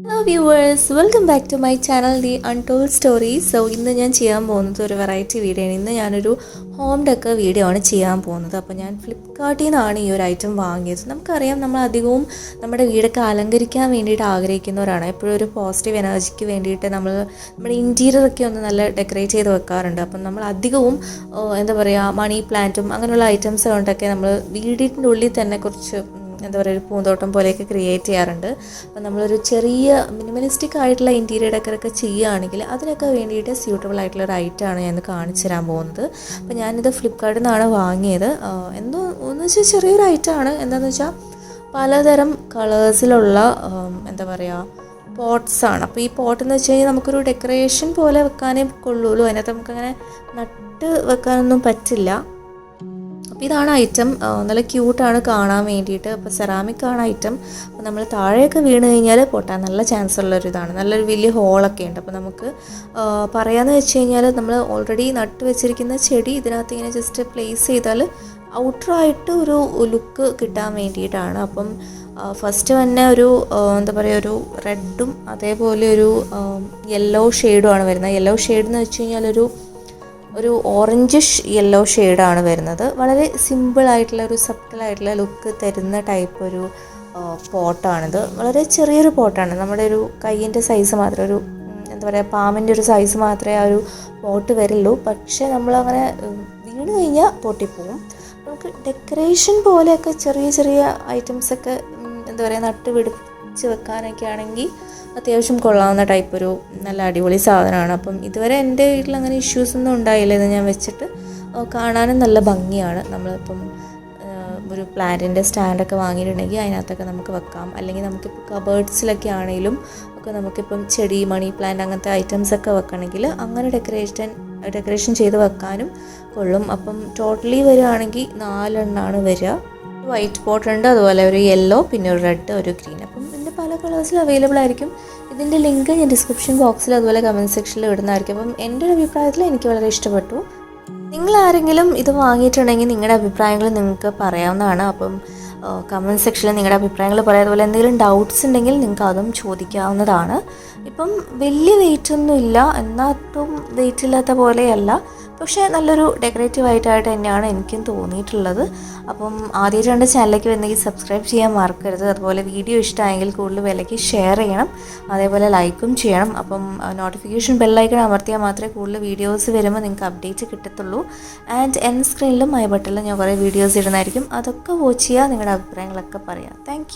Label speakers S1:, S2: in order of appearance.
S1: Hello viewers, welcome back to my channel The Untold Stories. So ഇന്ന് ഞാൻ ചെയ്യാൻ പോകുന്നത് ഒരു വെറൈറ്റി വീഡിയോ ആണ്. ഇന്ന് ഞാനൊരു ഹോം ഡെക്കർ വീഡിയോ ആണ് ചെയ്യാൻ പോകുന്നത്. അപ്പോൾ ഞാൻ ഫ്ലിപ്കാർട്ടിൽ നിന്നാണ് ഈ ഒരു ഐറ്റം വാങ്ങിയത്. നമുക്കറിയാം നമ്മൾ അധികവും നമ്മുടെ വീടൊക്കെ അലങ്കരിക്കാൻ വേണ്ടിയിട്ട് ആഗ്രഹിക്കുന്നവരാണ്. എപ്പോഴും ഒരു പോസിറ്റീവ് എനർജിക്ക് വേണ്ടിയിട്ട് നമ്മുടെ ഇൻറ്റീരിയറൊക്കെ ഒന്ന് നല്ല ഡെക്കറേറ്റ് ചെയ്ത് വെക്കാറുണ്ട്. അപ്പം നമ്മൾ അധികവും എന്താ പറയുക മണി പ്ലാന്റും അങ്ങനെയുള്ള ഐറ്റംസ് കൊണ്ടൊക്കെ നമ്മൾ വീടിൻ്റെ ഉള്ളിൽ തന്നെ കുറച്ച് എന്താ പറയുക ഒരു പൂന്തോട്ടം പോലെയൊക്കെ ക്രിയേറ്റ് ചെയ്യാറുണ്ട്. അപ്പോൾ നമ്മളൊരു ചെറിയ മിനിമലിസ്റ്റിക് ആയിട്ടുള്ള ഇൻറ്റീരിയർ ഡെക്കറൊക്കെ ചെയ്യുകയാണെങ്കിൽ അതിനൊക്കെ വേണ്ടിയിട്ട് സ്യൂട്ടബിൾ ആയിട്ടുള്ള ഒരു ഐറ്റമാണ് ഞാൻ കാണിച്ചു തരാൻ പോകുന്നത്. അപ്പോൾ ഞാനിത് ഫ്ലിപ്കാർട്ടിൽ നിന്നാണ് വാങ്ങിയത്. എന്തോ എന്ന് വെച്ചാൽ ചെറിയൊരു ഐറ്റമാണ്. എന്താണെന്ന് വെച്ചാൽ പലതരം കളേഴ്സിലുള്ള എന്താ പറയുക പോട്ട്സാണ്. അപ്പോൾ ഈ പോട്ട് എന്ന് വെച്ച് കഴിഞ്ഞാൽ നമുക്കൊരു ഡെക്കറേഷൻ പോലെ വെക്കാനേ കൊള്ളുള്ളൂ. അതിനകത്ത് നമുക്കങ്ങനെ നട്ട് വെക്കാനൊന്നും പറ്റില്ല. അപ്പോൾ ഇതാണ് ഐറ്റം. നല്ല ക്യൂട്ടാണ് കാണാൻ വേണ്ടിയിട്ട്. അപ്പോൾ സെറാമിക്കാണ് ഐറ്റം. അപ്പോൾ നമ്മൾ താഴെയൊക്കെ വീണ് കഴിഞ്ഞാൽ പൊട്ടാൻ നല്ല ചാൻസ് ഉള്ളൊരു ഇതാണ്. നല്ലൊരു വലിയ ഹോളൊക്കെ ഉണ്ട്. അപ്പോൾ നമുക്ക് പറയാമെന്ന് വെച്ച് കഴിഞ്ഞാൽ നമ്മൾ ഓൾറെഡി നട്ട് വെച്ചിരിക്കുന്ന ചെടി ഇതിനകത്ത് ഇങ്ങനെ ജസ്റ്റ് പ്ലേസ് ചെയ്താൽ ഔട്ടറായിട്ട് ഒരു ലുക്ക് കിട്ടാൻ വേണ്ടിയിട്ടാണ്. അപ്പം ഫസ്റ്റ് തന്നെ ഒരു എന്താ പറയുക ഒരു റെഡും അതേപോലെ ഒരു യെല്ലോ ഷെയ്ഡുമാണ് വരുന്നത്. യെല്ലോ ഷെയ്ഡ് എന്ന് വെച്ച് കഴിഞ്ഞാൽ ഒരു ഓറഞ്ചിഷ് യെല്ലോ ഷെയ്ഡാണ് വരുന്നത്. വളരെ സിമ്പിളായിട്ടുള്ള ഒരു സബ്റ്റിലായിട്ടുള്ള ലുക്ക് തരുന്ന ടൈപ്പ് ഒരു പോട്ടാണിത്. വളരെ ചെറിയൊരു പോട്ടാണ്. നമ്മുടെ ഒരു കയ്യിൻ്റെ സൈസ് മാത്രമേ ഒരു എന്താ പറയുക പാമ്പിൻ്റെ ഒരു സൈസ് മാത്രമേ ആ ഒരു പോട്ട് വരുള്ളൂ. പക്ഷേ നമ്മളങ്ങനെ വീണ് കഴിഞ്ഞാൽ പൊട്ടിപ്പോവും. നമുക്ക് ഡെക്കറേഷൻ പോലെയൊക്കെ ചെറിയ ചെറിയ ഐറ്റംസൊക്കെ എന്താ പറയുക നട്ട് പിടിച്ച് വെക്കാനൊക്കെ ആണെങ്കിൽ അത്യാവശ്യം കൊള്ളാവുന്ന ടൈപ്പ് ഒരു നല്ല അടിപൊളി സാധനമാണ്. അപ്പം ഇതുവരെ എൻ്റെ വീട്ടിൽ അങ്ങനെ ഇഷ്യൂസൊന്നും ഉണ്ടായില്ല. ഇത് ഞാൻ വെച്ചിട്ട് കാണാനും നല്ല ഭംഗിയാണ്. നമ്മളിപ്പം ഒരു പ്ലാന്റിൻ്റെ സ്റ്റാൻഡൊക്കെ വാങ്ങിയിട്ടുണ്ടെങ്കിൽ അതിനകത്തൊക്കെ നമുക്ക് വെക്കാം. അല്ലെങ്കിൽ നമുക്കിപ്പോൾ കബേർഡ്സിലൊക്കെ ആണെങ്കിലും ഒക്കെ നമുക്കിപ്പം ചെടി മണി പ്ലാന്റ് അങ്ങനത്തെ ഐറ്റംസൊക്കെ വെക്കണമെങ്കിൽ അങ്ങനെ ഡെക്കറേഷൻ ചെയ്ത് വെക്കാനും കൊള്ളും. അപ്പം ടോട്ടലി വരികയാണെങ്കിൽ 4 എണ്ണമാണ് വരിക. വൈറ്റ് പോട്ട് ഉണ്ട്, അതുപോലെ ഒരു യെല്ലോ, പിന്നെ ഒരു റെഡ്, ഒരു ഗ്രീൻ. അപ്പം ഇതിൻ്റെ പല കളേഴ്സിൽ അവൈലബിൾ ആയിരിക്കും. ഇതിൻ്റെ ലിങ്ക് ഞാൻ ഡിസ്ക്രിപ്ഷൻ ബോക്സിൽ അതുപോലെ കമൻറ്റ് സെക്ഷനിൽ ഇടുന്നതായിരിക്കും. അപ്പം എൻ്റെ ഒരു അഭിപ്രായത്തിൽ എനിക്ക് വളരെ ഇഷ്ടപ്പെട്ടു. നിങ്ങൾ ആരെങ്കിലും ഇത് വാങ്ങിയിട്ടുണ്ടെങ്കിൽ നിങ്ങളുടെ അഭിപ്രായങ്ങൾ നിങ്ങൾക്ക് പറയാവുന്നതാണ്. അപ്പം കമൻറ്റ് സെക്ഷനിൽ നിങ്ങളുടെ അഭിപ്രായങ്ങൾ പറയാം. അതുപോലെ എന്തെങ്കിലും ഡൗട്ട്സ് ഉണ്ടെങ്കിൽ നിങ്ങൾക്ക് അതും ചോദിക്കാവുന്നതാണ്. ഇപ്പം വലിയ വെയിറ്റ് ഒന്നും ഇല്ല, എന്നാട്ടും വെയിറ്റ് ഇല്ലാത്ത പോലെയല്ല. പക്ഷേ നല്ലൊരു ഡെക്കറേറ്റീവ് ആയിട്ട് തന്നെയാണ് എനിക്കും തോന്നിയിട്ടുള്ളത്. അപ്പം ആദ്യമായിട്ട് എൻ്റെ ചാനലിലേക്ക് വന്നെങ്കിൽ സബ്സ്ക്രൈബ് ചെയ്യാൻ മറക്കരുത്. അതുപോലെ വീഡിയോ ഇഷ്ടമായെങ്കിൽ കൂടുതൽ വിലയ്ക്ക് ഷെയർ ചെയ്യണം, അതേപോലെ ലൈക്കും ചെയ്യണം. അപ്പം നോട്ടിഫിക്കേഷൻ ബെല്ലൈക്കൺ അമർത്തിയാൽ മാത്രമേ കൂടുതൽ വീഡിയോസ് വരുമ്പോൾ നിങ്ങൾക്ക് അപ്ഡേറ്റ് കിട്ടത്തുള്ളൂ. ആൻഡ് എൻഡ് സ്ക്രീനിലും ഐ ബട്ടണിലും ഞാൻ കുറേ വീഡിയോസ് ഇടുന്നതായിരിക്കും. അതൊക്കെ വാച്ച് ചെയ്യുക, നിങ്ങളുടെ അഭിപ്രായങ്ങളൊക്കെ പറയാം. താങ്ക്